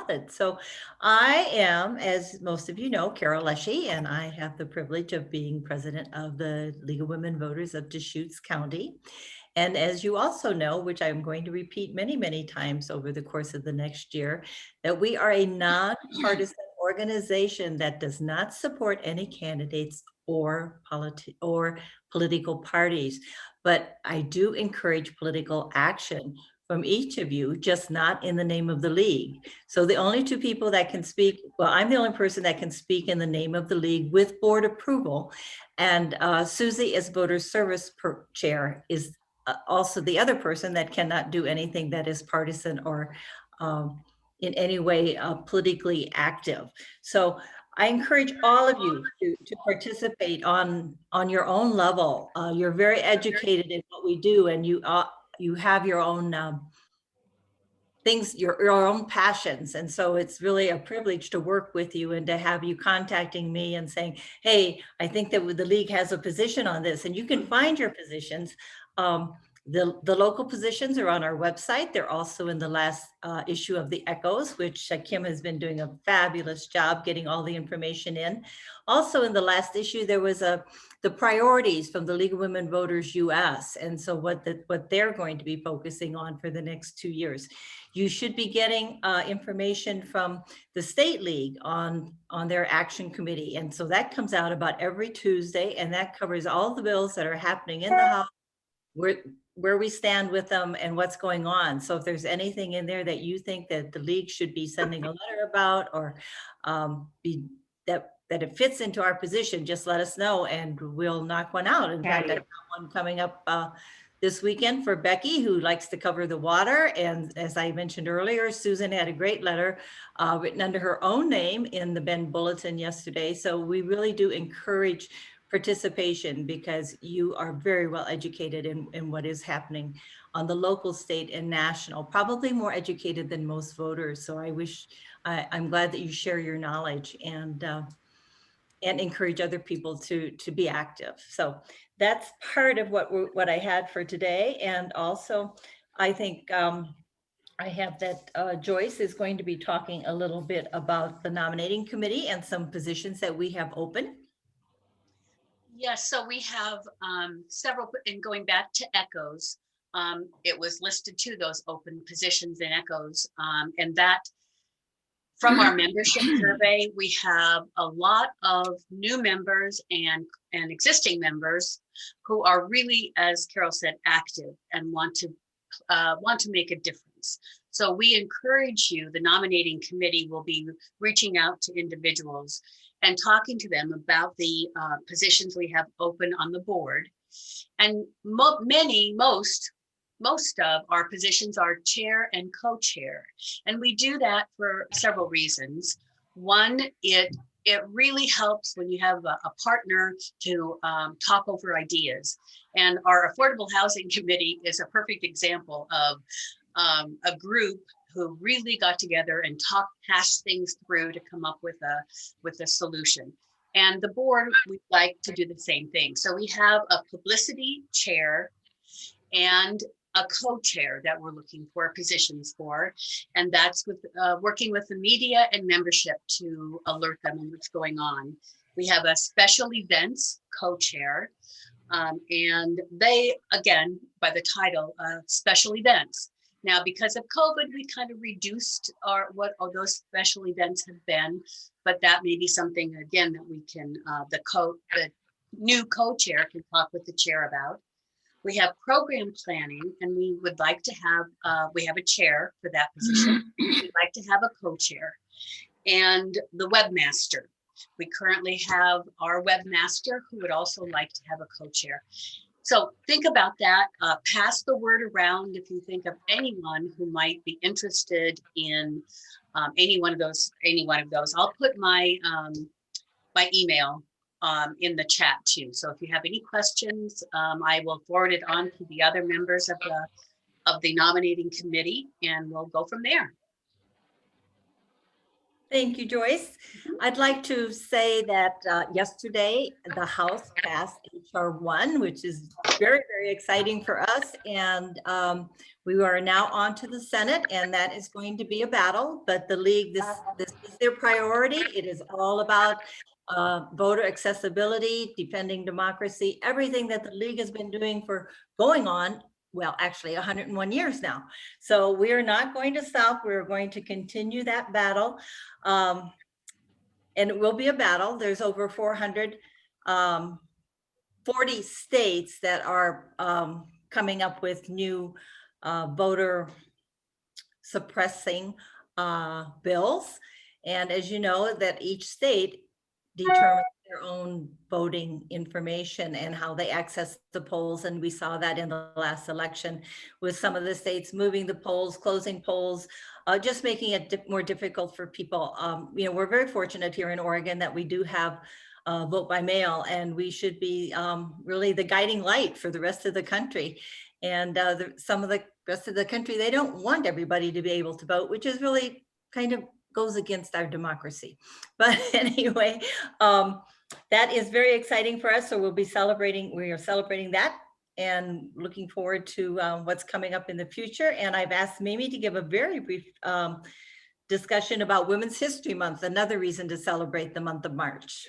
allotted. So I am, as most of you know, Carol Leshy, and I have the privilege of being president of the League of Women Voters of Deschutes County. And as you also know, which I'm going to repeat many, many times over the course of the next year, that we are a nonpartisan organization that does not support any candidates or political parties. But I do encourage political action from each of you, just not in the name of the league. So the only two people that can speak, well, I'm the only person that can speak in the name of the league with board approval. And Susie, as voter service chair, is also the other person that cannot do anything that is partisan or in any way politically active. So I encourage all of you to participate on your own level. You're very educated in what we do, and you have your own things, your own passions. And so it's really a privilege to work with you and to have you contacting me and saying, hey, I think that the league has a position on this, and you can find your positions. The local positions are on our website. They're also in the last issue of the Echoes, which Kim has been doing a fabulous job getting all the information in. Also in the last issue, there was the priorities from the League of Women Voters US. And so what they're going to be focusing on for the next 2 years. You should be getting information from the State League on their action committee. And so that comes out about every Tuesday, and that covers all the bills that are happening in the House, where we stand with them and what's going on. So if there's anything in there that you think that the league should be sending a letter about, or that it fits into our position, just let us know and we'll knock one out. In fact, I've got one coming up this weekend for Becky, who likes to cover the water. And as I mentioned earlier, Susan had a great letter written under her own name in the Bend Bulletin yesterday. So we really do encourage participation, because you are very well educated in what is happening on the local, state, and national, probably more educated than most voters. So I'm glad that you share your knowledge and encourage other people to be active. So that's part of what I had for today. And also, I think I have that Joyce is going to be talking a little bit about the nominating committee and some positions that we have open. Yes, so we have several, and going back to Echoes, it was listed to those open positions in Echoes, and that from our membership survey, we have a lot of new members and existing members who are really, as Carol said, active and want to make a difference. So we encourage you, the nominating committee will be reaching out to individuals and talking to them about the positions we have open on the board. And most of our positions are chair and co-chair. And we do that for several reasons. One, it really helps when you have a partner to talk over ideas. And our Affordable Housing Committee is a perfect example of a group who really got together and hashed things through to come up with a solution. And the board, we'd like to do the same thing. So we have a publicity chair and a co-chair that we're looking for positions for. And that's with working with the media and membership to alert them on what's going on. We have a special events co-chair. And they, again, by the title, special events. Now, because of COVID, we kind of reduced what those special events have been, but that may be something, again, that we can, the new co-chair can talk with the chair about. We have program planning, and we would like to have, we have a chair for that position. We'd like to have a co-chair. And the webmaster. We currently have our webmaster who would also like to have a co-chair. So think about that. Pass the word around if you think of anyone who might be interested in any one of those. I'll put my my email in the chat too. So if you have any questions, I will forward it on to the other members of the nominating committee, and we'll go from there. Thank you, Joyce. I'd like to say that yesterday, the House passed HR 1, which is very, very exciting for us. And we are now on to the Senate, and that is going to be a battle. But the League, this is their priority. It is all about voter accessibility, defending democracy, everything that the League has been doing for going on, well, actually 101 years now. So we are not going to stop. We're going to continue that battle. And it will be a battle. There's over 440 states that are coming up with new voter suppressing bills. And as you know, that each state determines their own voting information and how they access the polls. And we saw that in the last election with some of the states moving the polls, closing polls, just making it more difficult for people. You know, we're very fortunate here in Oregon that we do have vote by mail, and we should be really the guiding light for the rest of the country. And some of the rest of the country, they don't want everybody to be able to vote, which is really kind of goes against our democracy. But anyway, that is very exciting for us. So we are celebrating that and looking forward to what's coming up in the future. And I've asked Mimi to give a very brief discussion about Women's History Month, another reason to celebrate the month of March.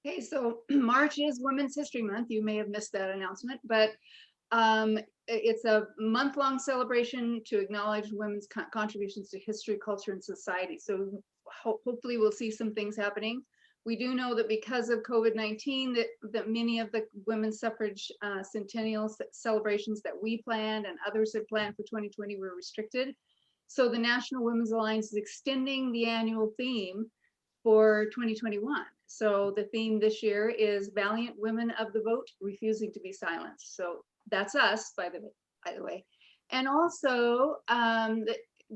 Okay, so March is Women's History Month. You may have missed that announcement, but it's a month-long celebration to acknowledge women's contributions to history, culture, and society. So hopefully we'll see some things happening. We do know that because of COVID-19, that many of the women's suffrage centennial celebrations that we planned and others had planned for 2020 were restricted. So the National Women's Alliance is extending the annual theme for 2021. So the theme this year is Valiant Women of the Vote, Refusing to be Silenced. So that's us, by the way. And also,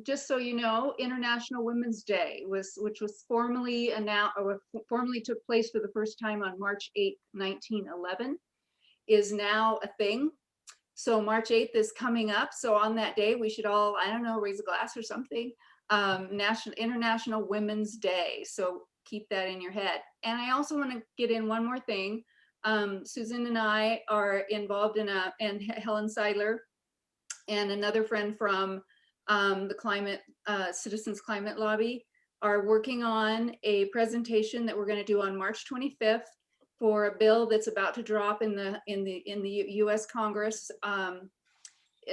just so you know, International Women's Day which was formally announced, or formally took place for the first time on March 8th, 1911, is now a thing. So March 8th is coming up. So on that day, we should all, I don't know, raise a glass or something. International Women's Day. So keep that in your head. And I also want to get in one more thing. Susan and I are involved in and Helen Seidler and another friend from the Citizens Climate Lobby are working on a presentation that we're going to do on March 25th for a bill that's about to drop in the U.S. Congress,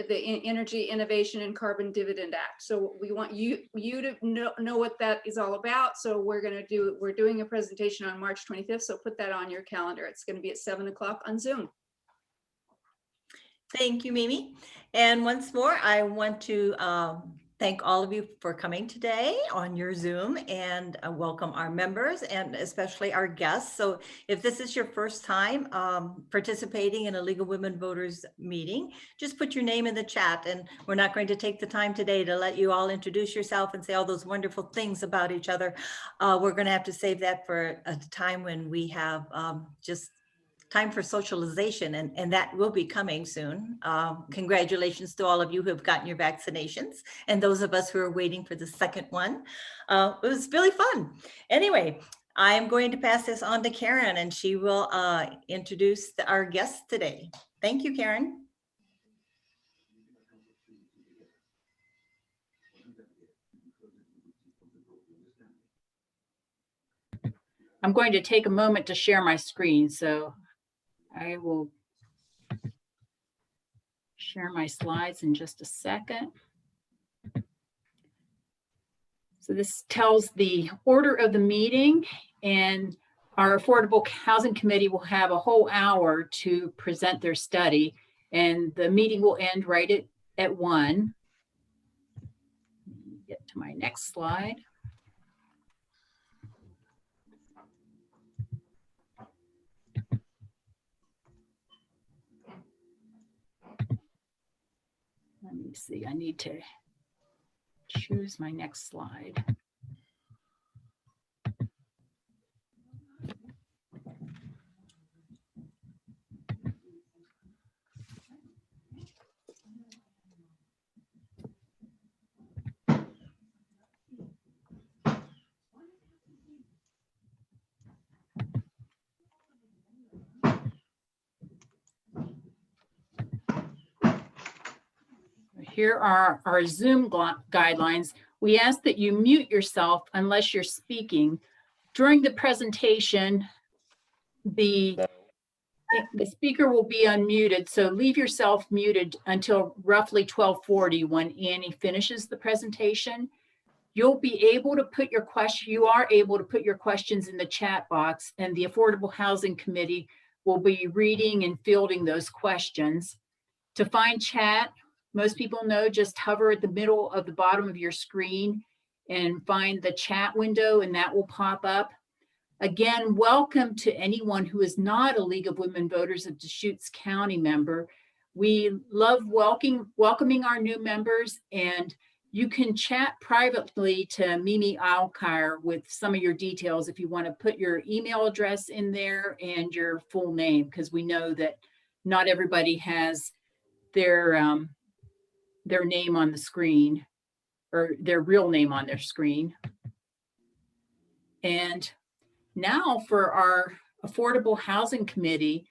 the Energy Innovation and Carbon Dividend Act. So we want you to know what that is all about. So we're doing a presentation on March 25th. So put that on your calendar. It's going to be at 7 o'clock on Zoom. Thank you, Mimi. And once more, I want to thank all of you for coming today on your Zoom, and welcome our members and especially our guests. So if this is your first time participating in a League of Women Voters meeting, just put your name in the chat, and we're not going to take the time today to let you all introduce yourself and say all those wonderful things about each other. We're going to have to save that for a time when we have just time for socialization, and that will be coming soon. Congratulations to all of you who have gotten your vaccinations, and those of us who are waiting for the second one. It was really fun. Anyway, I am going to pass this on to Karen, and she will introduce our guests today. Thank you, Karen. I'm going to take a moment to share my screen, so I will share my slides in just a second. So this tells the order of the meeting, and our Affordable Housing Committee will have a whole hour to present their study, and the meeting will end right at 1. Get to my next slide. Let me see, I need to choose my next slide. here are our Zoom guidelines. We ask that you mute yourself unless you're speaking. During the presentation, the speaker will be unmuted, so leave yourself muted until roughly 12:40 when Annie finishes the presentation. You'll be able to put your question, you are able to put your questions in the chat box, and the Affordable Housing Committee will be reading and fielding those questions. To find chat, most people know, just hover at the middle of the bottom of your screen and find the chat window, and that will pop up. Again, welcome to anyone who is not a League of Women Voters of Deschutes County member. We love welcoming our new members, and you can chat privately to Mimi Alkire with some of your details if you want to put your email address in there and your full name, because we know that not everybody has their name on the screen or their real name on their screen. And now for our Affordable Housing Committee,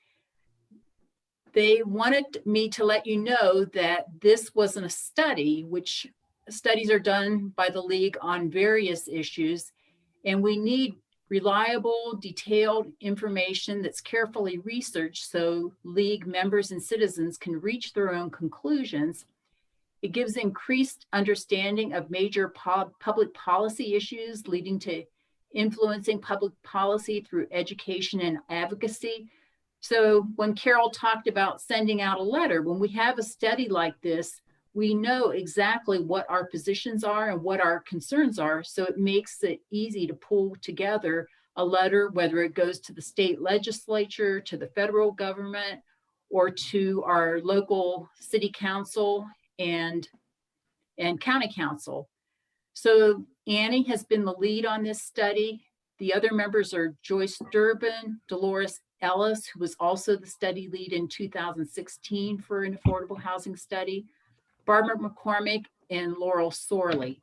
they wanted me to let you know that this wasn't a study, which studies are done by the League on various issues, and we need reliable, detailed information that's carefully researched so League members and citizens can reach their own conclusions. It gives increased understanding of major public policy issues leading to influencing public policy through education and advocacy. So when Carol talked about sending out a letter, when we have a study like this, we know exactly what our positions are and what our concerns are. So it makes it easy to pull together a letter, whether it goes to the state legislature, to the federal government, or to our local city council and county council. So Annie has been the lead on this study. The other members are Joyce Durbin, Dolores Ellis, who was also the study lead in 2016 for an affordable housing study, Barbara McCormick, and Laurel Sorley.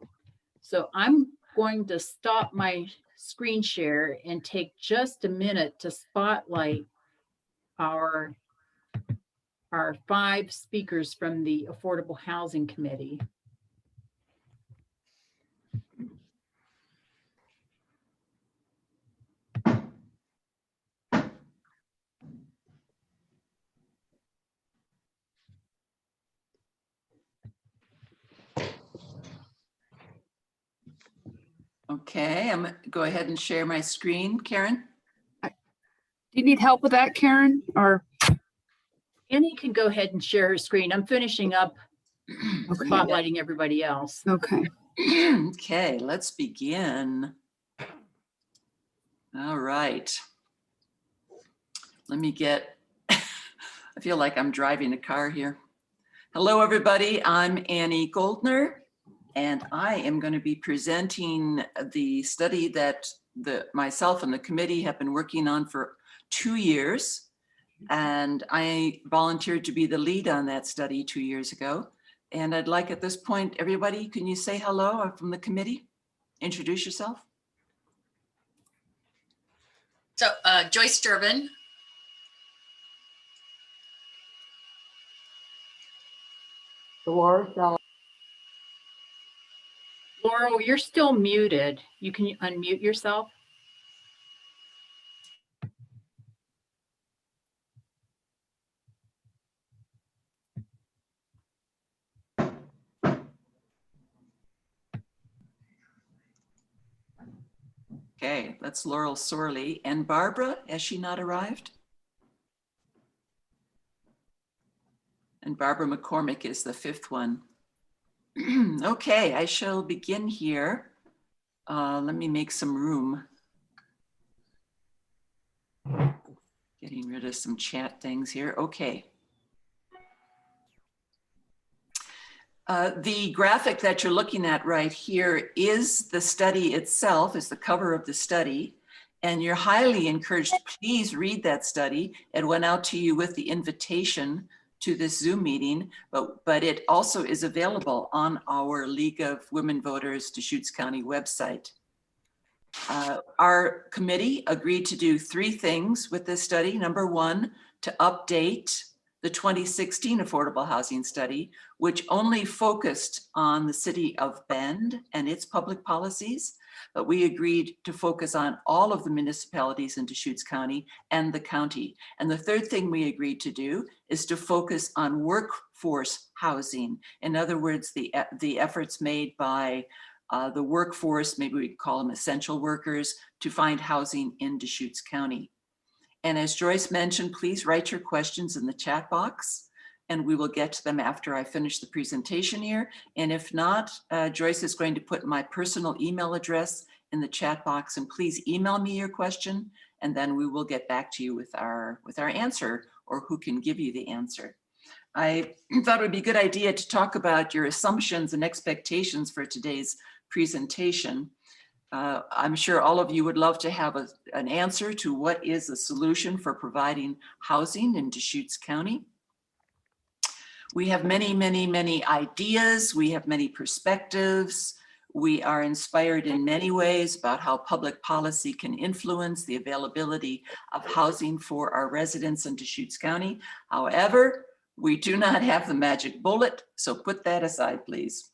So I'm going to stop my screen share and take just a minute to spotlight our 5 speakers from the Affordable Housing Committee. Okay, I'm gonna go ahead and share my screen. Karen? Do you need help with that, Karen? Or Annie can go ahead and share her screen. I'm finishing up okay. spotlighting everybody else. Okay. Okay, let's begin. All right. Let me get, I feel like I'm driving a car here. Hello, everybody. I'm Annie Goldner, and I am going to be presenting the study that myself and the committee have been working on for 2 years. And I volunteered to be the lead on that study 2 years ago. And I'd like at this point, everybody, can you say hello from the committee? Introduce yourself. So Joyce Durbin. Laurel, you're still muted. You can unmute yourself. Okay, that's Laurel Sorley. And Barbara, has she not arrived? And Barbara McCormick is the 5th one. Okay, I shall begin here. Let me make some room. Getting rid of some chat things here. Okay. The graphic that you're looking at right here is the study itself, is the cover of the study. And you're highly encouraged, please read that study. It went out to you with the invitation to this Zoom meeting, but it also is available on our League of Women Voters Deschutes County website. Our committee agreed to do 3 things with this study. Number 1, to update the 2016 Affordable Housing Study, which only focused on the city of Bend and its public policies, but we agreed to focus on all of the municipalities in Deschutes County and the county. And the third thing we agreed to do is to focus on workforce housing. In other words, the efforts made by the workforce, maybe we call them essential workers, to find housing in Deschutes County. And as Joyce mentioned, please write your questions in the chat box and we will get to them after I finish the presentation here. And if not, Joyce is going to put my personal email address in the chat box, and please email me your question and then we will get back to you with our answer, or who can give you the answer. I thought it would be a good idea to talk about your assumptions and expectations for today's presentation. I'm sure all of you would love to have an answer to what is the solution for providing housing in Deschutes County. We have many, many, many ideas. We have many perspectives. We are inspired in many ways about how public policy can influence the availability of housing for our residents in Deschutes County. However, we do not have the magic bullet, so put that aside, please.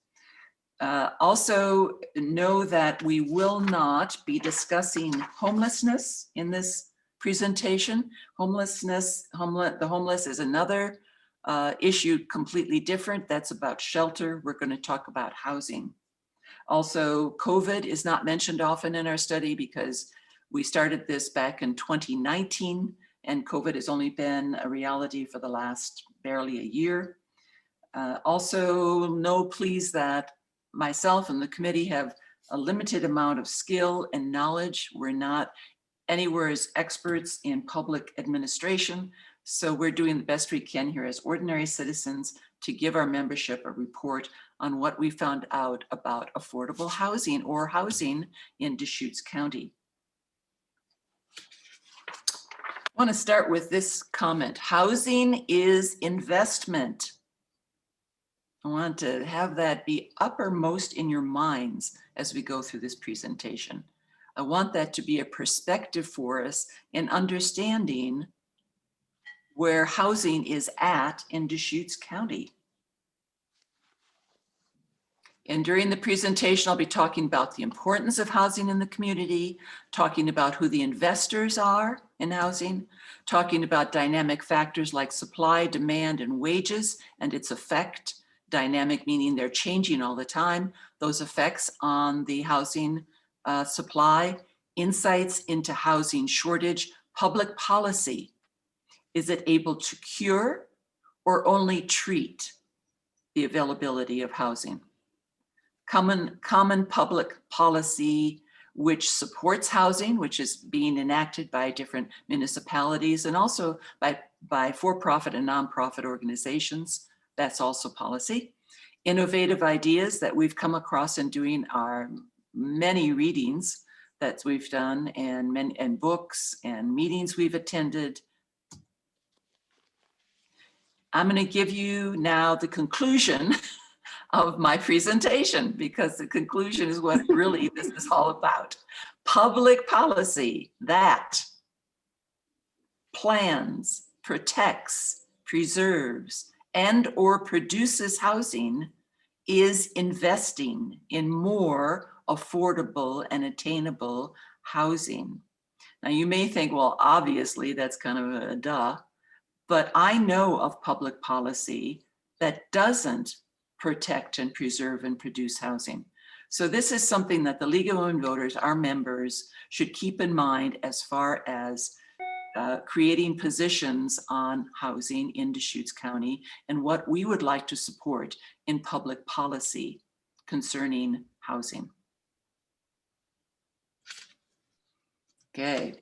Also know that we will not be discussing homelessness in this presentation. The homeless is another issue completely different. That's about shelter. We're going to talk about housing. Also, COVID is not mentioned often in our study because we started this back in 2019 and COVID has only been a reality for the last barely a year. Also know, please, that myself and the committee have a limited amount of skill and knowledge. We're not anywhere as experts in public administration, so we're doing the best we can here as ordinary citizens to give our membership a report on what we found out about affordable housing or housing in Deschutes County. I want to start with this comment. Housing is investment. I want to have that be uppermost in your minds as we go through this presentation. I want that to be a perspective for us in understanding where housing is at in Deschutes County. And during the presentation, I'll be talking about the importance of housing in the community, talking about who the investors are in housing, talking about dynamic factors like supply, demand, and wages and its effect. Dynamic meaning they're changing all the time. Those effects on the housing supply, insights into housing shortage, public policy. Is it able to cure or only treat the availability of housing? Common public policy which supports housing, which is being enacted by different municipalities and also by for-profit and nonprofit organizations. That's also policy. Innovative ideas that we've come across in doing our many readings that we've done and books and meetings we've attended. I'm going to give you now the conclusion of my presentation, because the conclusion is what really this is all about. Public policy that plans, protects, preserves, and or produces housing is investing in more affordable and attainable housing. Now you may think, well, obviously that's kind of a duh, but I know of public policy that doesn't protect and preserve and produce housing. So this is something that the League of Women Voters, our members, should keep in mind as far as creating positions on housing in Deschutes County and what we would like to support in public policy concerning housing. Okay.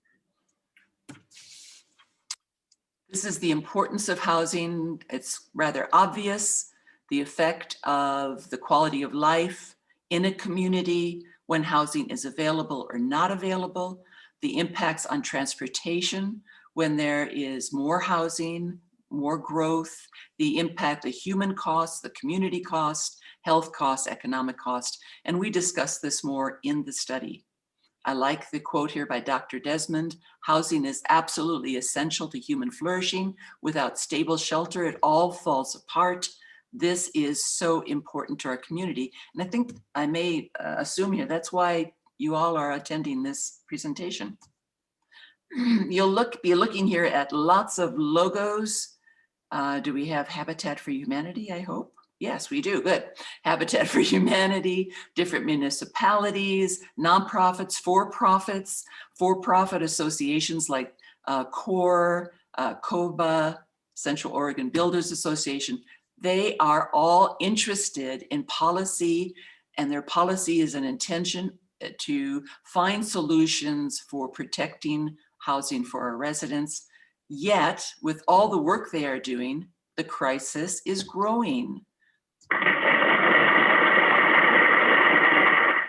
This is the importance of housing. It's rather obvious. The effect of the quality of life in a community when housing is available or not available, the impacts on transportation when there is more housing, more growth, the impact, the human costs, the community cost, health costs, economic cost, and we discuss this more in the study. I like the quote here by Dr. Desmond: housing is absolutely essential to human flourishing. Without stable shelter, it all falls apart. This is so important to our community. And I think I may assume here, that's why you all are attending this presentation. You'll be looking here at lots of logos. Do we have Habitat for Humanity, I hope? Yes, we do. Good. Habitat for Humanity, different municipalities, nonprofits, for-profit associations like CORE, COBA, Central Oregon Builders Association. They are all interested in policy, and their policy is an intention to find solutions for protecting housing for our residents. Yet, with all the work they are doing, the crisis is growing.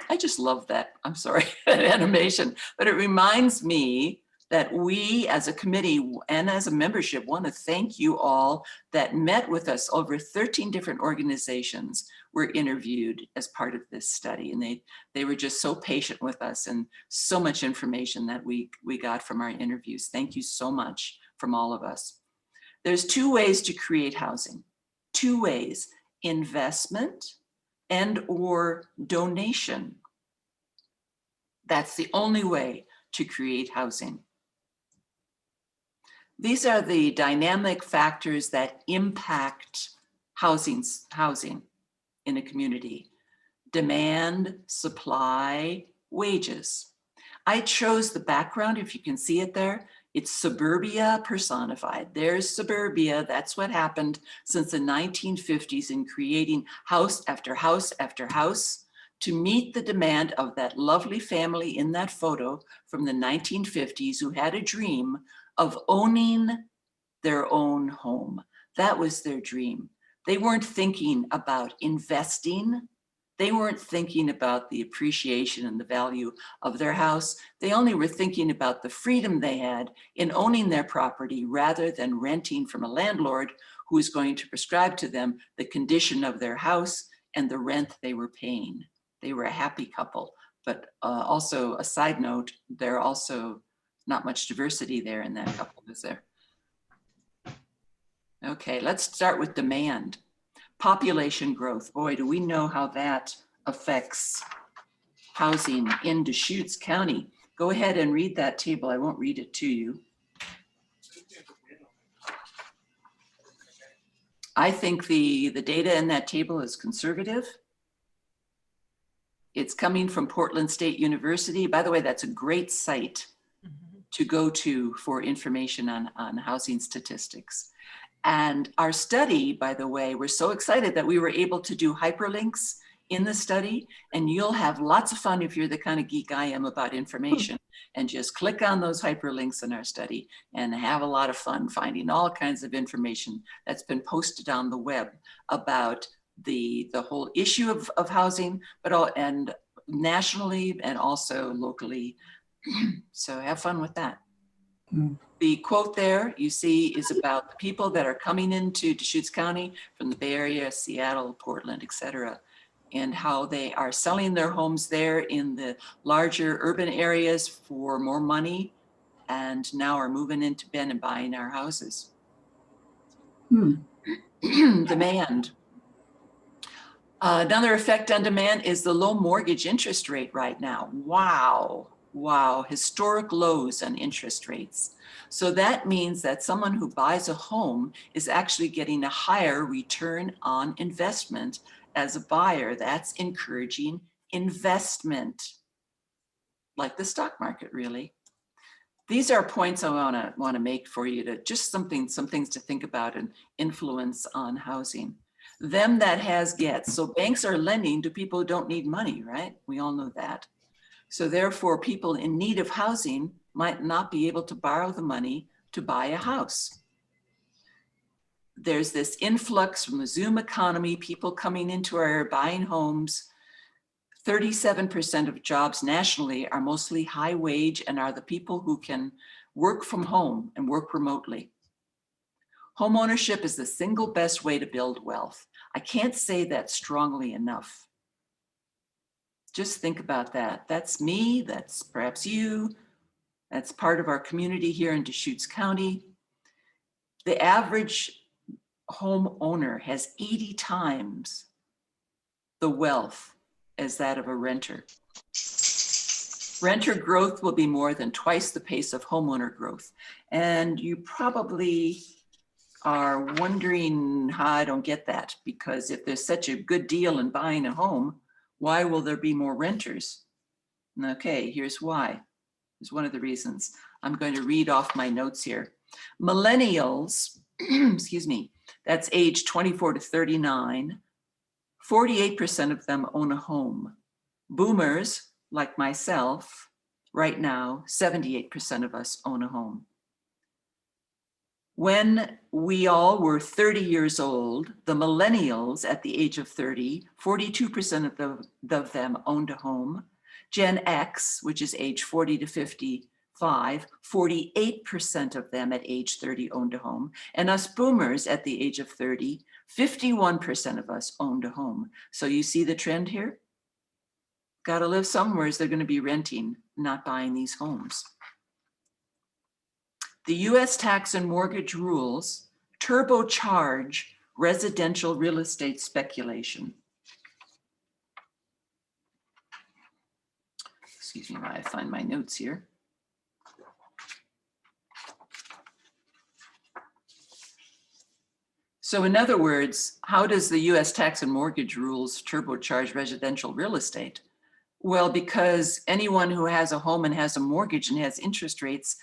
I just love that. I'm sorry, that animation, but it reminds me that we as a committee and as a membership want to thank you all that met with us. Over 13 different organizations were interviewed as part of this study, and they were just so patient with us, and so much information that we got from our interviews. Thank you so much from all of us. There's two ways to create housing. Two ways: investment and or donation. That's the only way to create housing. These are the dynamic factors that impact housing in a community: demand, supply, wages. I chose the background, if you can see it there. It's suburbia personified. There's suburbia. That's what happened since the 1950s in creating house after house after house to meet the demand of that lovely family in that photo from the 1950s who had a dream of owning their own home. That was their dream. They weren't thinking about investing. They weren't thinking about the appreciation and the value of their house. They only were thinking about the freedom they had in owning their property rather than renting from a landlord who was going to prescribe to them the condition of their house and the rent they were paying. They were a happy couple, but also a side note, there are also not much diversity there in that couple, is there? Okay, let's start with demand. Population growth. Boy, do we know how that affects housing in Deschutes County. Go ahead and read that table. I won't read it to you. I think the data in that table is conservative. It's coming from Portland State University. By the way, that's a great site to go to for information on housing statistics. And our study, by the way, we're so excited that we were able to do hyperlinks in the study, and you'll have lots of fun if you're the kind of geek I am about information, and just click on those hyperlinks in our study and have a lot of fun finding all kinds of information that's been posted on the web about the whole issue of housing, but and nationally and also locally. So have fun with that. The quote there you see is about the people that are coming into Deschutes County from the Bay Area, Seattle, Portland, etc., and how they are selling their homes there in the larger urban areas for more money, and now are moving into Bend and buying our houses. Demand. Another effect on demand is the low mortgage interest rate right now. Wow, historic lows on interest rates. So that means that someone who buys a home is actually getting a higher return on investment as a buyer. That's encouraging investment, like the stock market, really. These are points I want to make for you, to just some things to think about and influence on housing. Them that has gets. So banks are lending to people who don't need money, right? We all know that. So therefore, people in need of housing might not be able to borrow the money to buy a house. There's this influx from the Zoom economy, people coming into our area buying homes. 37% of jobs nationally are mostly high wage and are the people who can work from home and work remotely. Home ownership is the single best way to build wealth. I can't say that strongly enough. Just think about that. That's me, that's perhaps you, that's part of our community here in Deschutes County. The average homeowner has 80 times the wealth as that of a renter. Renter growth will be more than twice the pace of homeowner growth. And you probably are wondering how I don't get that, because if there's such a good deal in buying a home, why will there be more renters? Okay, here's why. Here's one of the reasons. I'm going to read off my notes here. Millennials, excuse me, that's age 24 to 39, 48% of them own a home. Boomers, like myself, right now, 78% of us own a home. When we all were 30 years old, the millennials at the age of 30, 42% of them owned a home. Gen X, which is age 40 to 55, 48% of them at age 30 owned a home. And us boomers at the age of 30, 51% of us owned a home. So you see the trend here? Got to live somewhere, they're going to be renting, not buying these homes. The US tax and mortgage rules turbocharge residential real estate speculation. Excuse me while I find my notes here. So in other words, how does the US tax and mortgage rules turbocharge residential real estate? Well, because anyone who has a home and has a mortgage and has interest rates,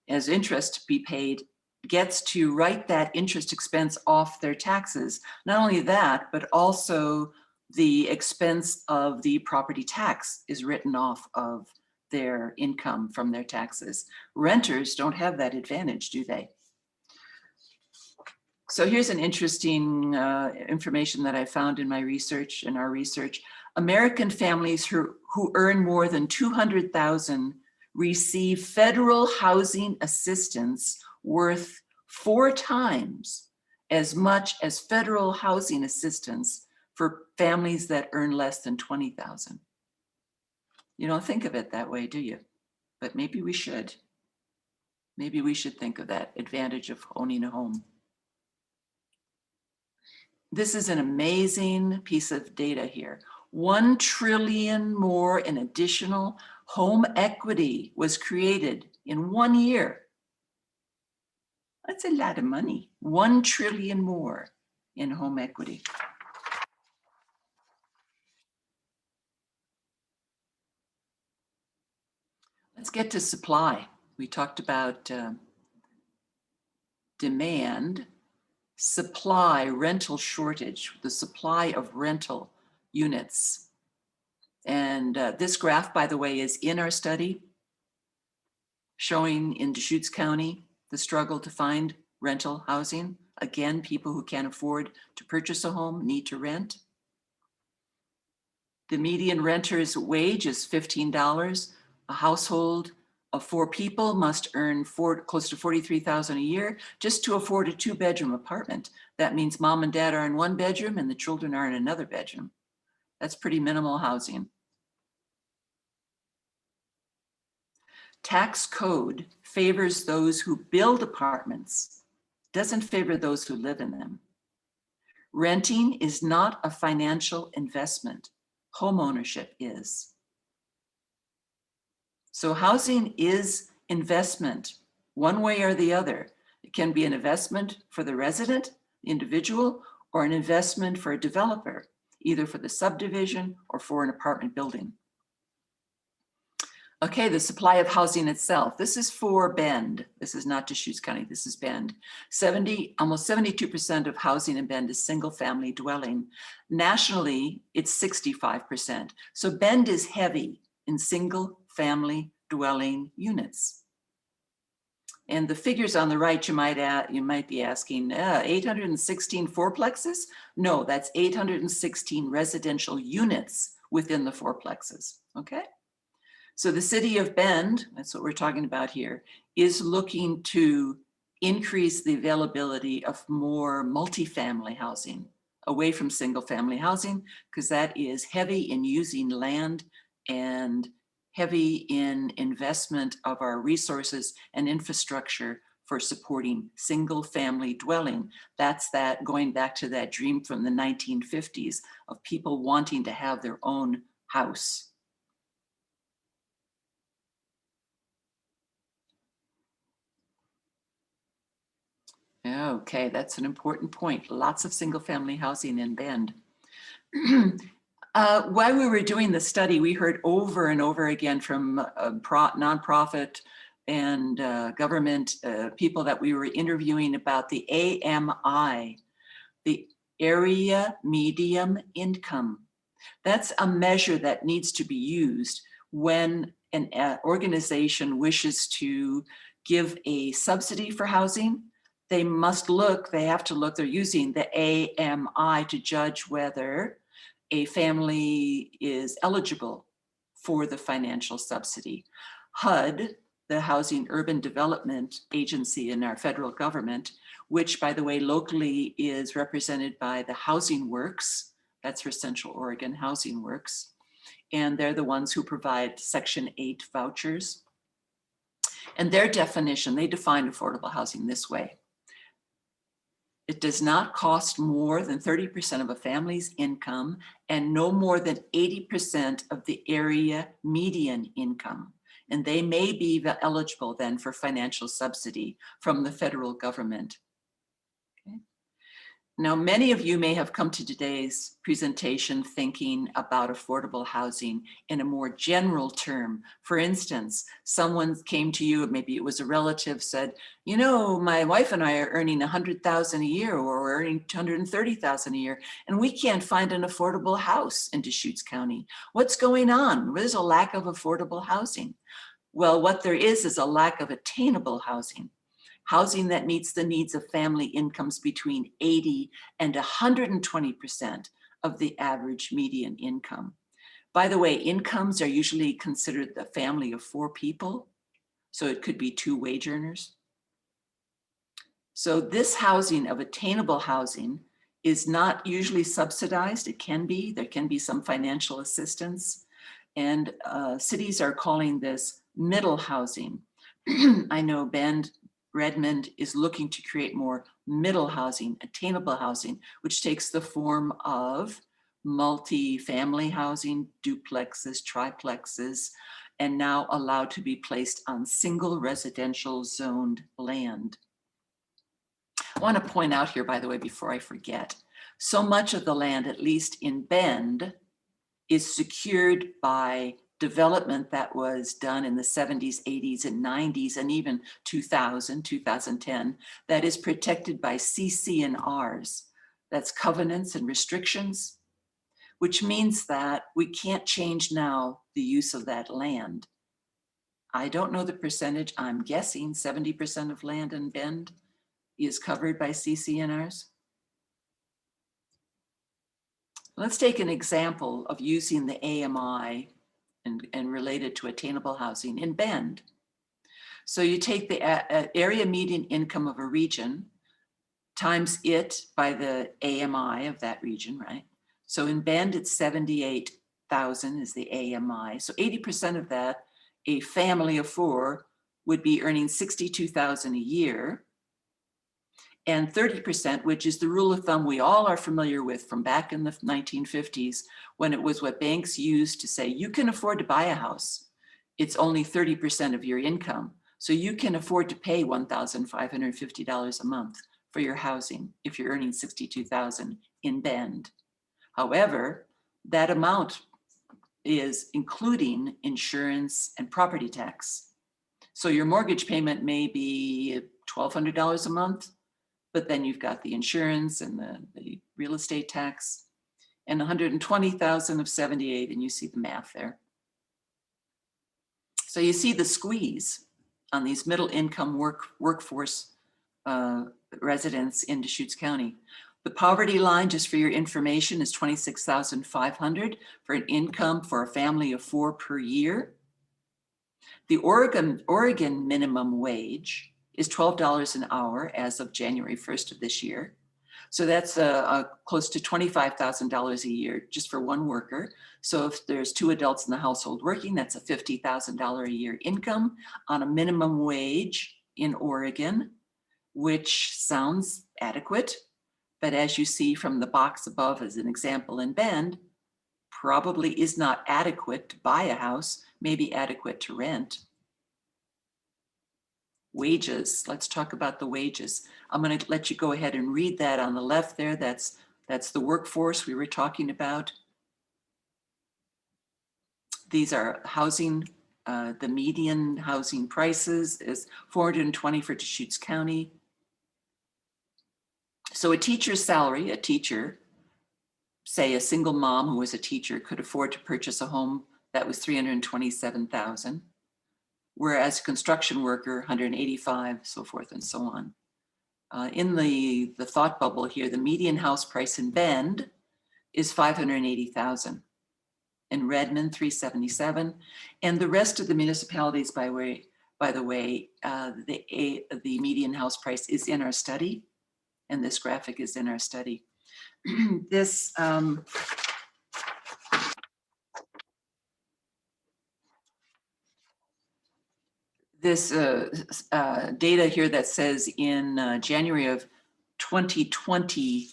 as interest to be paid, gets to write that interest expense off their taxes. Not only that, but also the expense of the property tax is written off of their income from their taxes. Renters don't have that advantage, do they? So here's an interesting information that I found in my research, in our research. American families who earn more than $200,000 receive federal housing assistance worth 4 times as much as federal housing assistance for families that earn less than $20,000. You don't think of it that way, do you? But maybe we should. Maybe we should think of that advantage of owning a home. This is an amazing piece of data here. 1 trillion more in additional home equity was created in 1 year. That's a lot of money. 1 trillion more in home equity. Let's get to supply. We talked about demand, supply, rental shortage, the supply of rental units. And this graph, by the way, is in our study, showing in Deschutes County the struggle to find rental housing. Again, people who can't afford to purchase a home need to rent. The median renter's wage is $15. A household of 4 people must earn close to $43,000 a year just to afford a 2-bedroom apartment. That means mom and dad are in 1 bedroom and the children are in another bedroom. That's pretty minimal housing. Tax code favors those who build apartments, doesn't favor those who live in them. Renting is not a financial investment. Homeownership is. So housing is investment, one way or the other. It can be an investment for the resident, the individual, or an investment for a developer, either for the subdivision or for an apartment building. Okay, the supply of housing itself. This is for Bend. This is not Deschutes County, this is Bend. Almost 72% of housing in Bend is single family dwelling. Nationally, it's 65%. So Bend is heavy in single family dwelling units. And the figures on the right, you might be asking, 816 fourplexes? No, that's 816 residential units within the fourplexes, okay? So the city of Bend, that's what we're talking about here, is looking to increase the availability of more multifamily housing away from single family housing, because that is heavy in using land and heavy in investment of our resources and infrastructure for supporting single family dwelling. That's that going back to that dream from the 1950s of people wanting to have their own house. Okay, that's an important point. Lots of single family housing in Bend. While we were doing the study, we heard over and over again from nonprofit and government people that we were interviewing about the AMI, the Area Median Income. That's a measure that needs to be used when an organization wishes to give a subsidy for housing. They have to look, they're using the AMI to judge whether a family is eligible for the financial subsidy. HUD, the Housing Urban Development Agency in our federal government, which by the way, locally is represented by the Housing Works, that's for Central Oregon, Housing Works, and they're the ones who provide Section 8 vouchers. And their definition, they define affordable housing this way. It does not cost more than 30% of a family's income and no more than 80% of the area median income. And they may be eligible then for financial subsidy from the federal government. Okay. Now, many of you may have come to today's presentation thinking about affordable housing in a more general term. For instance, someone came to you, maybe it was a relative, said, you know, my wife and I are earning $100,000 a year, or we're earning $230,000 a year, and we can't find an affordable house in Deschutes County. What's going on? There's a lack of affordable housing. Well, what there is a lack of attainable housing. Housing that meets the needs of family incomes between 80 and 120% of the average median income. By the way, incomes are usually considered the family of 4 people. So it could be 2 wage earners. So this housing of attainable housing is not usually subsidized. It can be, there can be some financial assistance. And cities are calling this middle housing. I know Bend, Redmond is looking to create more middle housing, attainable housing, which takes the form of multi-family housing, duplexes, triplexes, and now allowed to be placed on single residential zoned land. I want to point out here, by the way, before I forget, so much of the land, at least in Bend, is secured by development that was done in the 70s, 80s, and 90s, and even 2000, 2010, that is protected by CC&Rs. That's covenants and restrictions, which means that we can't change now the use of that land. I don't know the percentage. I'm guessing 70% of land in Bend is covered by CC&Rs. Let's take an example of using the AMI and related to attainable housing in Bend. So you take the area median income of a region times it by the AMI of that region, right? So in Bend, it's 78,000 is the AMI. So 80% of that, a family of 4 would be earning 62,000 a year. And 30%, which is the rule of thumb we all are familiar with from back in the 1950s, when it was what banks used to say, you can afford to buy a house. It's only 30% of your income. So you can afford to pay $1,550 a month for your housing if you're earning 62,000 in Bend. However, that amount is including insurance and property tax. So your mortgage payment may be $1,200 a month, but then you've got the insurance and the real estate tax, and 120,000 of 78, and you see the math there. So you see the squeeze on these middle income workforce residents in Deschutes County. The poverty line, just for your information, is 26,500 for an income for a family of 4 per year. The Oregon minimum wage is $12 an hour as of January 1st of this year. So that's close to $25,000 a year just for one worker. So if there's 2 adults in the household working, that's a $50,000 a year income on a minimum wage in Oregon, which sounds adequate. But as you see from the box above as an example in Bend, probably is not adequate to buy a house, maybe adequate to rent. Wages, let's talk about the wages. I'm going to let you go ahead and read that on the left there. That's the workforce we were talking about. These are housing, the median housing prices is $420 for Deschutes County. So a teacher's salary, a teacher, say a single mom who was a teacher, could afford to purchase a home that was $327,000. Whereas a construction worker, $185,000, so forth and so on. In the thought bubble here, the median house price in Bend is $580,000. In Redmond, $377,000, and the rest of the municipalities, by the way, the median house price is in our study, and this graphic is in our study. This data here that says in January of 2020,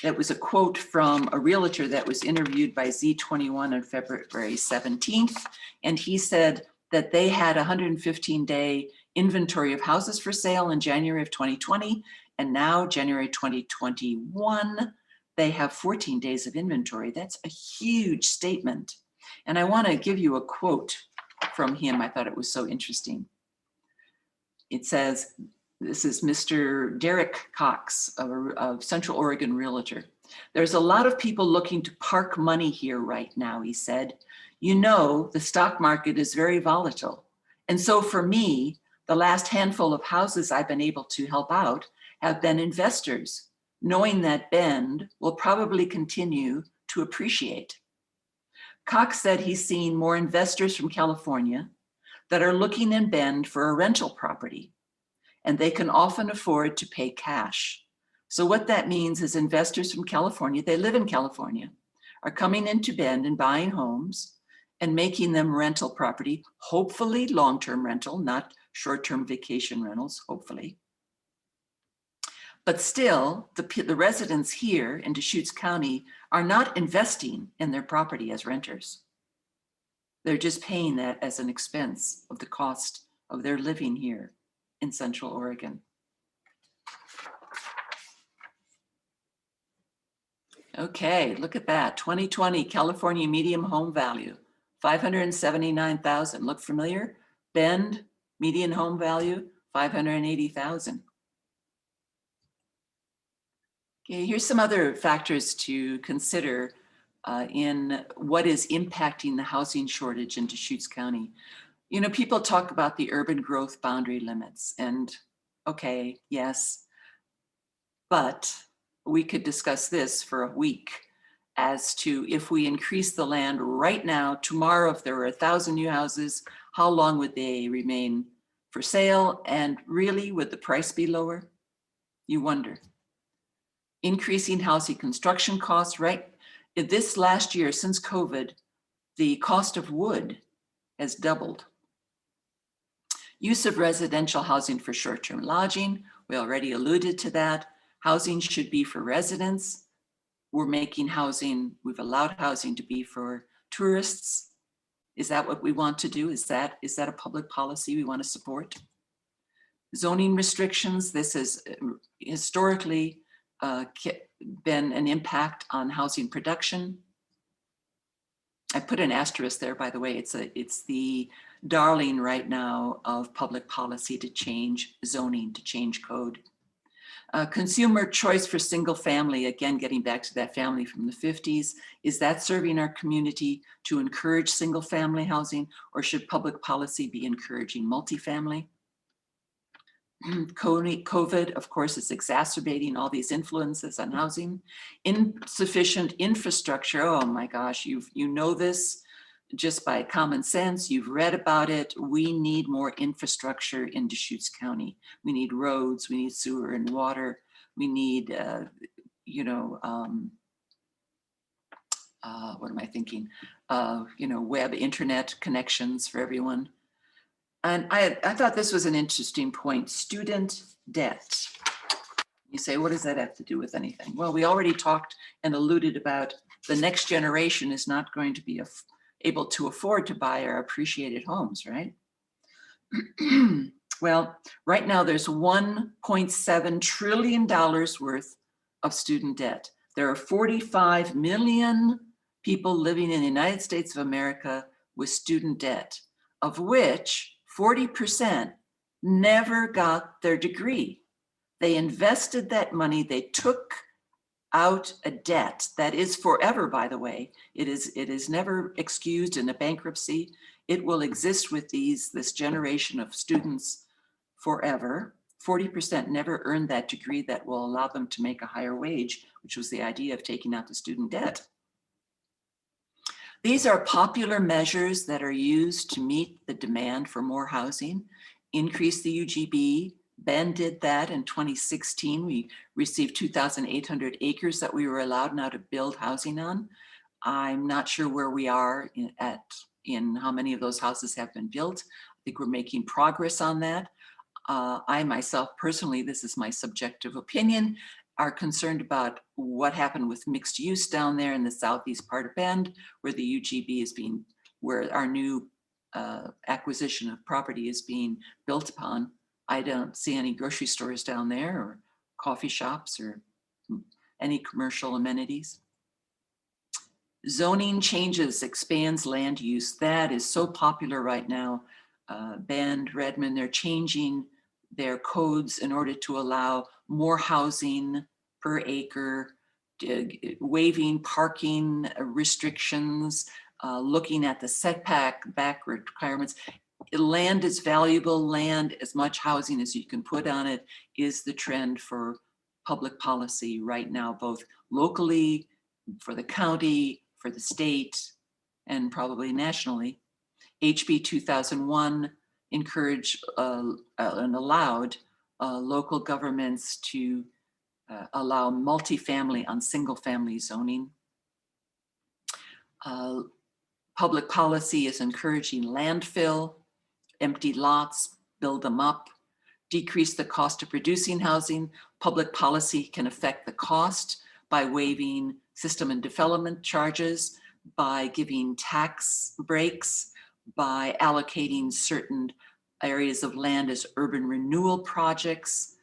that was a quote from a realtor that was interviewed by Z21 on February 17th. And he said that they had a 115-day inventory of houses for sale in January of 2020. And now January 2021, they have 14 days of inventory. That's a huge statement. And I want to give you a quote from him. I thought it was so interesting. It says, this is Mr. Derek Cox, of Central Oregon Realtor. There's a lot of people looking to park money here right now, he said. You know, the stock market is very volatile. And so for me, the last handful of houses I've been able to help out have been investors, knowing that Bend will probably continue to appreciate. Cox said he's seen more investors from California that are looking in Bend for a rental property, and they can often afford to pay cash. So what that means is investors from California, they live in California, are coming into Bend and buying homes and making them rental property, hopefully long-term rental, not short-term vacation rentals, hopefully. But still, the residents here in Deschutes County are not investing in their property as renters. They're just paying that as an expense of the cost of their living here in Central Oregon. Okay, look at that. 2020 California median home value, $579,000. Look familiar? Bend, median home value, $580,000. Okay, here's some other factors to consider in what is impacting the housing shortage in Deschutes County. You know, people talk about the urban growth boundary limits, and okay, yes, but we could discuss this for a week as to if we increase the land right now, tomorrow, if there were 1,000 new houses, how long would they remain for sale? And really, would the price be lower? You wonder. Increasing housing construction costs, right? This last year, since COVID, the cost of wood has doubled. Use of residential housing for short-term lodging, we already alluded to that. Housing should be for residents. We're making housing, we've allowed housing to be for tourists. Is that what we want to do? Is that a public policy we want to support? Zoning restrictions, this has historically been an impact on housing production. I put an asterisk there, by the way. It's the darling right now of public policy to change zoning, to change code. Consumer choice for single family, again, getting back to that family from the 50s, is that serving our community to encourage single family housing, or should public policy be encouraging multifamily? COVID, of course, is exacerbating all these influences on housing. Insufficient infrastructure, oh my gosh, you know this just by common sense, you've read about it. We need more infrastructure in Deschutes County. We need roads, we need sewer and water. We need you know, what am I thinking? You know, web internet connections for everyone. And I thought this was an interesting point, student debt. You say, what does that have to do with anything? Well, we already talked and alluded about the next generation is not going to be able to afford to buy our appreciated homes, right? Well, right now there's $1.7 trillion worth of student debt. There are 45 million people living in the United States of America with student debt, of which 40% never got their degree. They invested that money, they took out a debt that is forever, by the way. It is never excused in a bankruptcy. It will exist with this generation of students forever. 40% never earned that degree that will allow them to make a higher wage, which was the idea of taking out the student debt. These are popular measures that are used to meet the demand for more housing, increase the UGB. Ben did that in 2016. We received 2,800 acres that we were allowed now to build housing on. I'm not sure where we are in how many of those houses have been built. I think we're making progress on that. I myself personally, this is my subjective opinion, are concerned about what happened with mixed use down there in the southeast part of Bend, where the UGB is being, where our new acquisition of property is being built upon. I don't see any grocery stores down there or coffee shops or any commercial amenities. Zoning changes, expands land use. That is so popular right now. Bend, Redmond, they're changing their codes in order to allow more housing per acre, waiving parking restrictions, looking at the setback back requirements. Land is valuable. Land, as much housing as you can put on it, is the trend for public policy right now, both locally, for the county, for the state, and probably nationally. HB 2001 encouraged and allowed local governments to allow multifamily on single family zoning. Public policy is encouraging landfill, empty lots, build them up, decrease the cost of producing housing. Public policy can affect the cost by waiving system and development charges, by giving tax breaks, by allocating certain areas of land as urban renewal projects.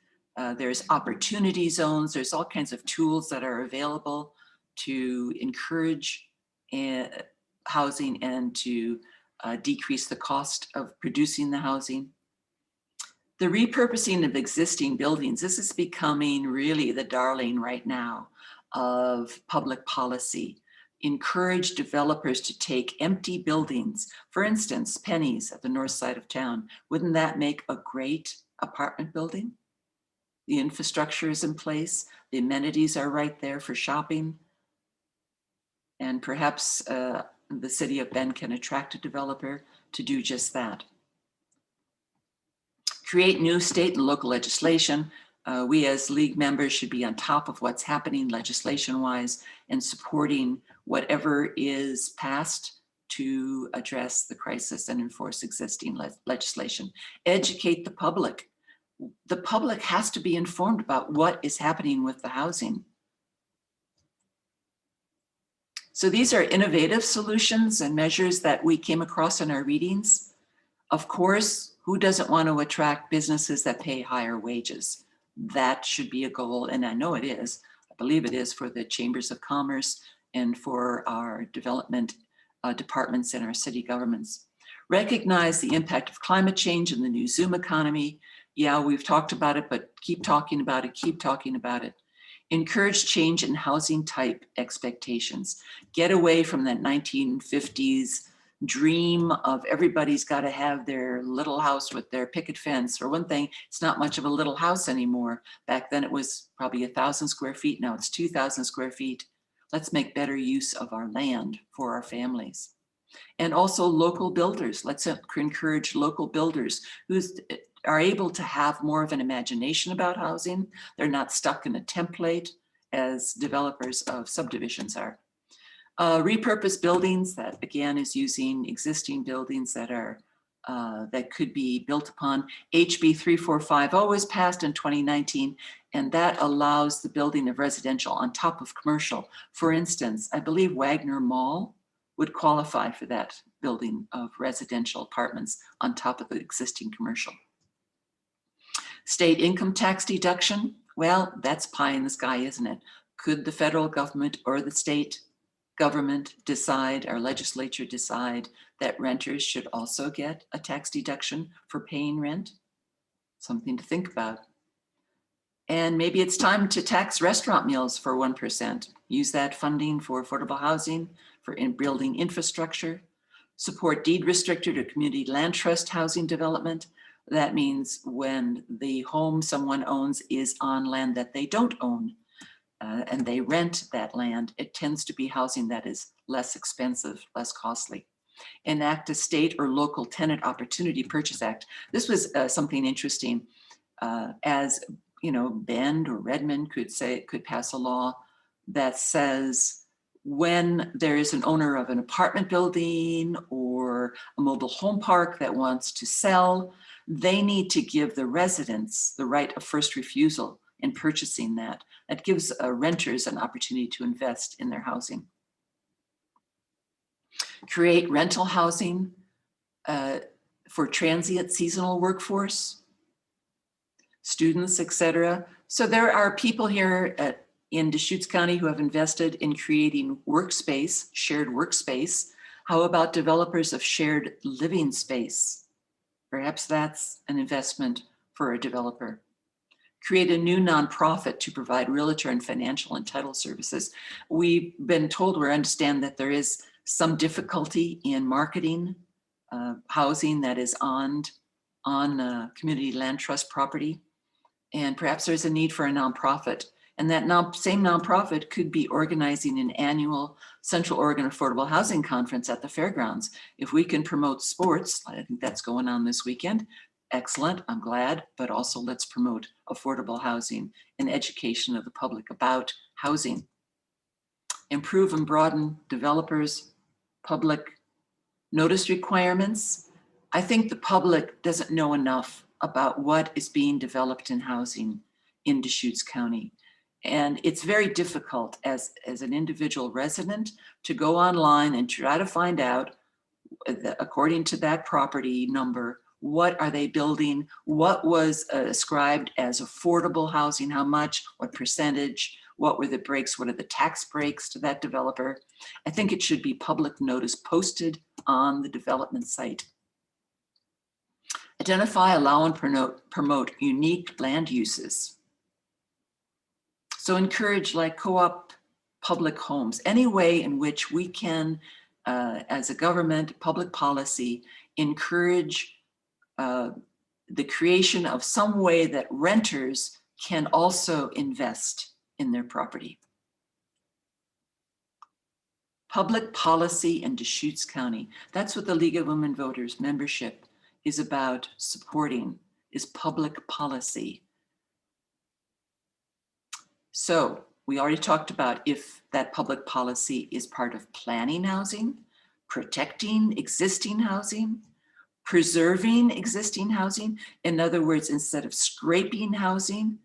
There's opportunity zones. There's all kinds of tools that are available to encourage housing and to decrease the cost of producing the housing. The repurposing of existing buildings, this is becoming really the darling right now of public policy. Encourage developers to take empty buildings, for instance, Penny's at the north side of town. Wouldn't that make a great apartment building? The infrastructure is in place, the amenities are right there for shopping, and perhaps the city of Bend can attract a developer to do just that. Create new state and local legislation. We as league members should be on top of what's happening legislation-wise and supporting whatever is passed to address the crisis and enforce existing legislation. Educate the public. The public has to be informed about what is happening with the housing. So these are innovative solutions and measures that we came across in our readings. Of course, who doesn't want to attract businesses that pay higher wages? That should be a goal, and I know it is. I believe it is for the chambers of commerce and for our development departments and our city governments. Recognize the impact of climate change in the new Zoom economy. Yeah, we've talked about it, but keep talking about it, keep talking about it. Encourage change in housing type expectations. Get away from that 1950s dream of everybody's got to have their little house with their picket fence. For one thing, it's not much of a little house anymore. Back then it was probably 1,000 square feet. Now it's 2,000 square feet. Let's make better use of our land for our families. And also local builders. Let's encourage local builders who are able to have more of an imagination about housing. They're not stuck in a template as developers of subdivisions are. Repurposed buildings, that again is using existing buildings that are that could be built upon. HB 3450 was passed in 2019, and that allows the building of residential on top of commercial. For instance, I believe Wagner Mall would qualify for that building of residential apartments on top of the existing commercial. State income tax deduction, well, that's pie in the sky, isn't it? Could the federal government or the state government decide, our legislature decide, that renters should also get a tax deduction for paying rent? Something to think about. And maybe it's time to tax restaurant meals for 1%. Use that funding for affordable housing, for building infrastructure, support deed restricted or community land trust housing development. That means when the home someone owns is on land that they don't own, and they rent that land, it tends to be housing that is less expensive, less costly. Enact a state or local tenant opportunity purchase act. This was something interesting. As you know, Bend or Redmond could pass a law that says when there is an owner of an apartment building or a mobile home park that wants to sell, they need to give the residents the right of first refusal in purchasing that. That gives renters an opportunity to invest in their housing. Create rental housing for transient seasonal workforce, students, etc. So there are people here in Deschutes County who have invested in creating workspace, shared workspace. How about developers of shared living space? Perhaps that's an investment for a developer. Create a new nonprofit to provide realtor and financial and title services. We've been told, we understand that there is some difficulty in marketing housing that is on community land trust property. And perhaps there's a need for a nonprofit. And that same nonprofit could be organizing an annual Central Oregon Affordable Housing Conference at the fairgrounds. If we can promote sports, I think that's going on this weekend. Excellent, I'm glad, but also let's promote affordable housing and education of the public about housing. Improve and broaden developers' public notice requirements. I think the public doesn't know enough about what is being developed in housing in Deschutes County. And it's very difficult as an individual resident to go online and try to find out, according to that property number, what are they building? What was ascribed as affordable housing? How much? What percentage? What were the breaks? What are the tax breaks to that developer? I think it should be public notice posted on the development site. Identify, allow, and promote unique land uses. So encourage like co-op public homes, any way in which we can, as a government, public policy, encourage the creation of some way that renters can also invest in their property. Public policy in Deschutes County. That's what the League of Women Voters membership is about supporting, is public policy. So we already talked about if that public policy is part of planning housing, protecting existing housing, preserving existing housing. In other words, instead of scraping housing,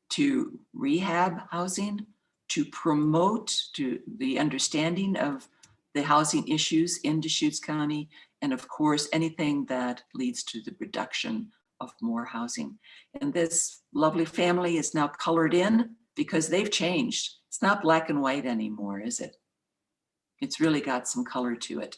to rehab housing, to promote to the understanding of the housing issues in Deschutes County, and of course, anything that leads to the reduction of more housing. And this lovely family is now colored in because they've changed. It's not black and white anymore, is it? It's really got some color to it.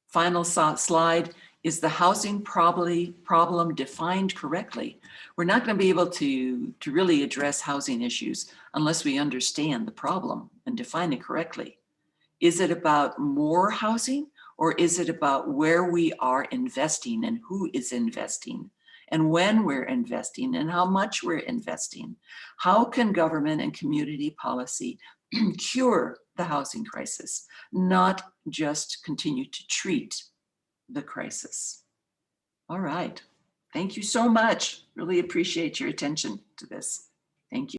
Final slide. Is the housing problem defined correctly? We're not going to be able to really address housing issues unless we understand the problem and define it correctly. Is it about more housing, or is it about where we are investing and who is investing and when we're investing and how much we're investing? How can government and community policy cure the housing crisis, not just continue to treat the crisis? All right. Thank you so much. Really appreciate your attention to this. Thank you.